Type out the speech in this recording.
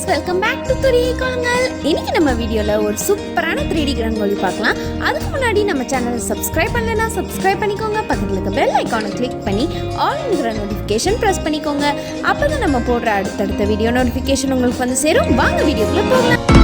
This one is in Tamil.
Friends, welcome back to thoorigaikolangal. இன்னைக்கு நம்ம வீடியோல ஒரு சூப்பரான 3D ரங்கோலி பார்க்கலாம். அதுக்கு முன்னாடி நம்ம சேனலை சப்ஸ்கிரைப் பண்ணலனா சப்ஸ்கிரைப் பண்ணிக்கோங்க. பக்கத்துல இருக்க பெல் ஐகானை கிளிக் பண்ணி ஆல்ங்கிற நோட்டிஃபிகேஷன் பிரஸ் பண்ணிக்கோங்க. அப்பதான் நம்ம போடுற அடுத்தடுத்த வீடியோ நோட்டிஃபிகேஷன் உங்களுக்கு வந்து சேரும். வாங்க வீடியோக்குள்ள போகலாம்.